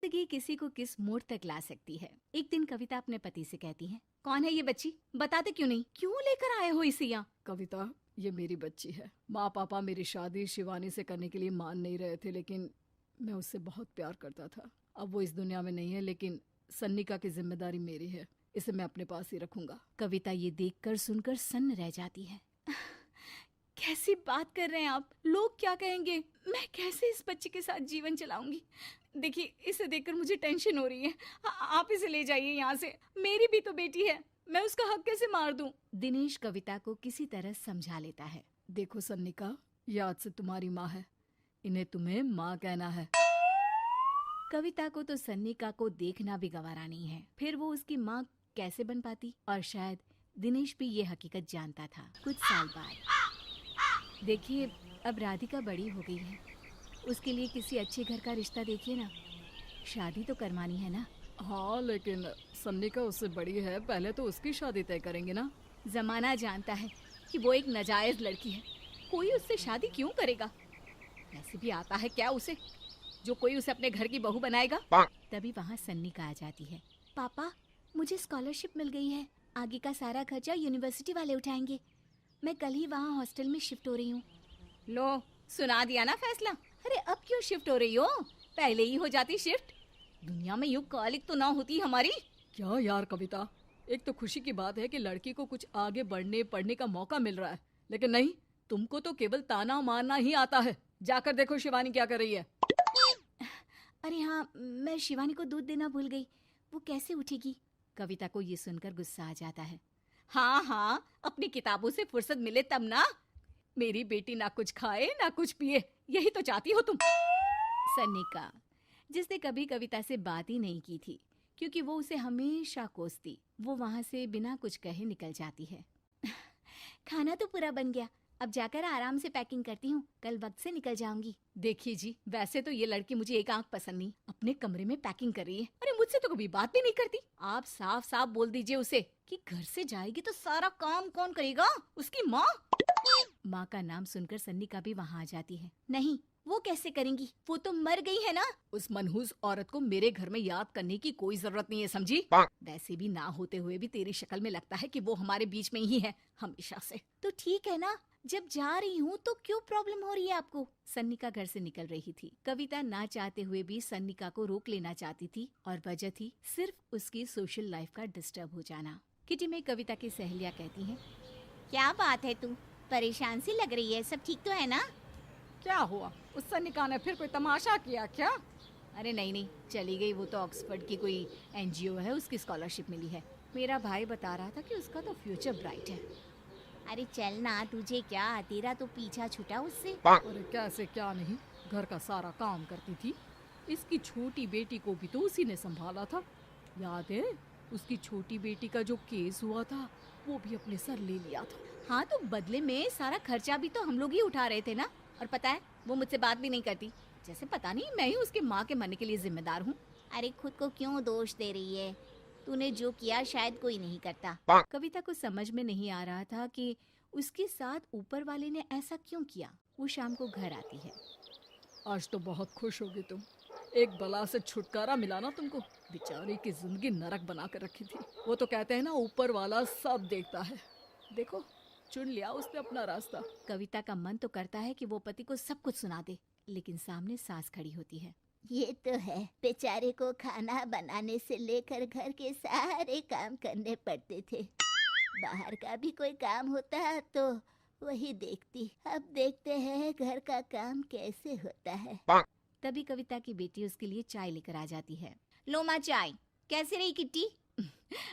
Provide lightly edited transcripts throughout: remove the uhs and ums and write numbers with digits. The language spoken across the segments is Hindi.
जिंदगी किसी को किस मोड़ तक ला सकती है। एक दिन कविता अपने पति से कहती है, कौन है ये बच्ची, बताते क्यों नहीं, क्यों लेकर आए हो इसे यहाँ? कविता, ये मेरी बच्ची है। माँ पापा मेरी शादी शिवानी से करने के लिए मान नहीं रहे थे, लेकिन मैं उससे बहुत प्यार करता था। अब वो इस दुनिया में नहीं है, लेकिन सन्निका की जिम्मेदारी मेरी है। इसे मैं अपने पास ही रखूंगा। कविता ये देखकर सुनकर सन्न रह जाती है। कैसी बात कर रहे हैं आप, लोग क्या कहेंगे, मैं कैसे इस बच्चे के साथ जीवन चलाऊंगी? देखिए, इसे देखकर मुझे टेंशन हो रही है। आप इसे ले जाइए यहाँ से, मेरी भी तो बेटी है, मैं उसका हक कैसे मार दूं? दिनेश कविता को किसी तरह समझा लेता है। देखो सन्निका, ये आज से तुम्हारी माँ है, इन्हें तुम्हें माँ कहना है। कविता को तो सन्निका को देखना भी गवारा नहीं है, फिर वो उसकी माँ कैसे बन पाती? और शायद दिनेश भी ये हकीकत जानता था। कुछ साल बाद देखिए, अब राधिका बड़ी हो गई है, उसके लिए किसी अच्छे घर का रिश्ता देखिए ना, शादी तो करवानी है ना। हाँ, लेकिन सन्निका उससे बड़ी है, पहले तो उसकी शादी तय करेंगे ना। जमाना जानता है कि वो एक नाजायज लड़की है, कोई उससे शादी क्यों करेगा? ऐसे भी आता है क्या उसे, जो कोई उसे अपने घर की बहू बनाएगा? तभी वहाँ सन्निका आ जाती है। पापा, मुझे स्कॉलरशिप मिल गई है, आगे का सारा खर्चा यूनिवर्सिटी वाले उठाएंगे। मैं कल ही वहाँ हॉस्टल में शिफ्ट हो रही हूँ। लो, सुना दिया ना फैसला। अरे अब क्यों शिफ्ट हो रही हो, पहले ही हो जाती शिफ्ट। दुनिया में यूं कालिक तो ना होती हमारी। क्या यार कविता, एक तो खुशी की बात है कि लड़की को कुछ आगे बढ़ने पढ़ने का मौका मिल रहा है, लेकिन नहीं, तुमको तो केवल ताना मारना ही आता है। जाकर देखो शिवानी क्या कर रही है। अरे हाँ, मैं शिवानी को दूध देना भूल गई, वो कैसे उठेगी? कविता को ये सुनकर गुस्सा आ जाता है। हाँ हाँ, अपनी किताबों से फुर्सत मिले तब ना। मेरी बेटी ना कुछ खाए ना कुछ पिए, यही तो चाहती हो तुम। सन्निका, जिसने कभी कविता से बात ही नहीं की थी, क्योंकि वो उसे हमेशा कोसती, वो वहां से बिना कुछ कहे निकल जाती है। खाना तो पूरा बन गया, अब जाकर आराम से पैकिंग करती हूँ, कल वक्त से निकल जाऊंगी। देखिए जी, वैसे तो ये लड़की मुझे एक आंख पसंद नहीं, अपने कमरे में पैकिंग कर रही है। अरे मुझसे तो कभी बात भी नहीं करती। आप साफ साफ बोल दीजिए उसे कि घर से जाएगी तो सारा काम कौन करेगा, उसकी माँ। माँ का नाम सुनकर सन्निका भी वहाँ आ जाती है। नहीं, वो कैसे करेंगी, वो तो मर गई है ना। उस मनहूस औरत को मेरे घर में याद करने की कोई जरूरत नहीं है, समझी? वैसे भी ना होते हुए भी तेरी शक्ल में लगता है कि वो हमारे बीच में ही है हमेशा से। तो ठीक है ना, जब जा रही हूँ तो क्यों प्रॉब्लम हो रही है आपको? सन्निका घर से निकल रही थी। कविता ना चाहते हुए भी सन्निका को रोक लेना चाहती थी, और वजह थी सिर्फ उसकी सोशल लाइफ का डिस्टर्ब हो जाना। किटी में कविता की सहेलियाँ कहती हैं, क्या बात है, तू परेशान सी लग रही है, सब ठीक तो है ना? क्या हुआ, उस सन्निका ने फिर कोई तमाशा किया क्या? अरे नहीं नहीं, चली गई, वो तो ऑक्सफोर्ड की कोई एनजीओ है, उसकी स्कॉलरशिप मिली है। मेरा भाई बता रहा था कि उसका तो फ्यूचर ब्राइट है। अरे चल ना, तुझे क्या, तेरा तो पीछा छूटा उससे। अरे कैसे क्या नहीं, घर का सारा काम करती थी। इसकी छोटी बेटी को भी तो उसी ने संभाला था, याद है? उसकी छोटी बेटी का जो केस हुआ था, वो भी अपने सर ले लिया था। हाँ, तो बदले में सारा खर्चा भी तो हम लोग ही उठा रहे थे ना। और पता है, वो मुझसे बात भी नहीं करती, जैसे पता नहीं मैं ही उसके माँ के मरने के लिए जिम्मेदार हूँ। अरे खुद को क्यों दोष दे रही है, तूने जो किया शायद कोई नहीं करता। कविता को समझ में नहीं आ रहा था कि उसके साथ ऊपर वाले ने ऐसा क्यों किया। वो शाम को घर आती है। आज तो बहुत खुश होगी तुम, एक बला से छुटकारा मिला ना तुमको। बेचारी की जिंदगी नरक बना कर रखी थी। वो तो कहते हैं ना, ऊपर वाला सब देखता है। देखो, चुन लिया उसने अपना रास्ता। कविता का मन तो करता है कि वो पति को सब कुछ सुना दे, लेकिन सामने सास खड़ी होती है। ये तो है, बेचारे को खाना बनाने से लेकर घर के सारे काम करने पड़ते थे। बाहर का भी कोई काम होता तो वही देखती। अब देखते हैं घर का काम कैसे होता है। तभी कविता की बेटी उसके लिए चाय लेकर आ जाती है। लो माँ चाय, कैसी रही किट्टी?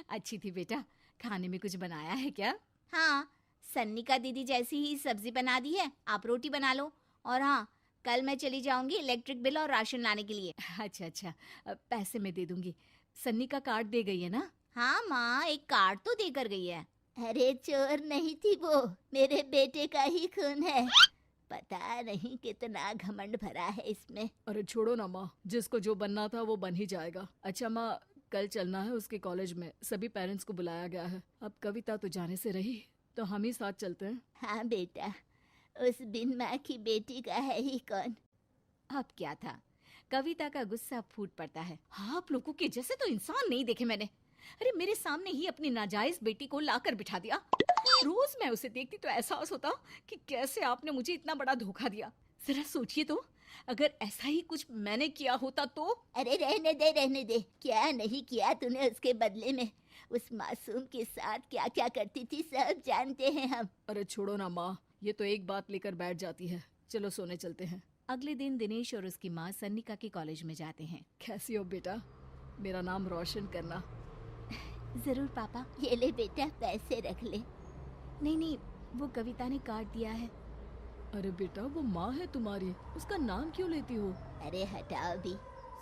अच्छी थी बेटा, खाने में कुछ बनाया है क्या? हाँ, सन्निका दीदी जैसी ही सब्जी बना दी है, आप रोटी बना लो। और हाँ, कल मैं चली जाऊंगी इलेक्ट्रिक बिल और राशन लाने के लिए। अच्छा अच्छा, पैसे मैं दे दूंगी। सन्नी का कार्ड दे गई है ना? हाँ माँ, एक कार्ड तो देकर गई है। अरे चोर नहीं थी वो, मेरे बेटे का ही खून है। पता नहीं कितना घमंड भरा है इसमें। अरे छोड़ो ना माँ, जिसको जो बनना था वो बन ही जाएगा। अच्छा माँ, कल चलना है उसके कॉलेज में, सभी पेरेंट्स को बुलाया गया है। अब कविता तो जाने से रही, तो हम ही साथ चलते हैं। हाँ बेटा, उस बिन माँ की बेटी का है ही कौन। अब क्या था, कविता का गुस्सा फूट पड़ता है। हाँ, आप लोगों के जैसे तो इंसान नहीं देखे मैंने। अरे मेरे सामने ही अपनी नाजायज बेटी को लाकर बिठा दिया। रोज मैं उसे देखती तो एहसास होता कि कैसे आपने मुझे इतना बड़ा धोखा दिया। जरा सोचिए तो, अगर ऐसा ही कुछ मैंने किया होता तो। अरे रहने दे, क्या नहीं किया तूने उसके बदले में। उस मासूम के साथ क्या क्या करती थी सब जानते हैं हम। अरे छोड़ो ना माँ, ये तो एक बात लेकर बैठ जाती है। चलो सोने चलते हैं। अगले दिन दिनेश और उसकी माँ सन्निका के कॉलेज में जाते हैं। कैसी हो बेटा? मेरा नाम रोशन करना। जरूर पापा। ये ले बेटा, पैसे रख ले। नहीं, वो कविता ने काट दिया है। अरे बेटा, वो माँ है तुम्हारी, उसका नाम क्यों लेती हो? अरे हटाओ भी,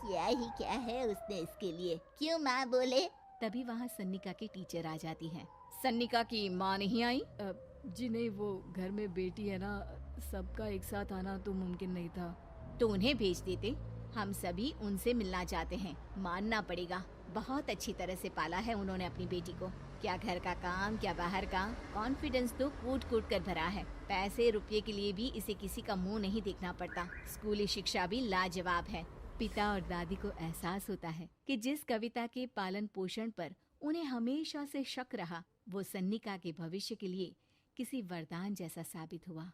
क्या ही क्या है उसने इसके लिए, क्यों माँ बोले। तभी वहाँ सन्निका की टीचर आ जाती है। सन्निका की माँ नहीं आई? जी नहीं, वो घर में बेटी है ना, सबका एक साथ आना तो मुमकिन नहीं था। तो उन्हें भेज देते। हम सभी उनसे मिलना चाहते हैं। मानना पड़ेगा, बहुत अच्छी तरह से पाला है उन्होंने अपनी बेटी को। क्या घर का काम, क्या बाहर का। कॉन्फिडेंस तो कूट कूट कर भरा है। पैसे रुपये के लिए भी इसे किसी का मुंह नहीं देखना पड़ता। स्कूली शिक्षा भी लाजवाब है। पिता और दादी को एहसास होता है कि जिस कविता के पालन पोषण पर उन्हें हमेशा से शक रहा, वो सन्निका के भविष्य के लिए किसी वरदान जैसा साबित हुआ।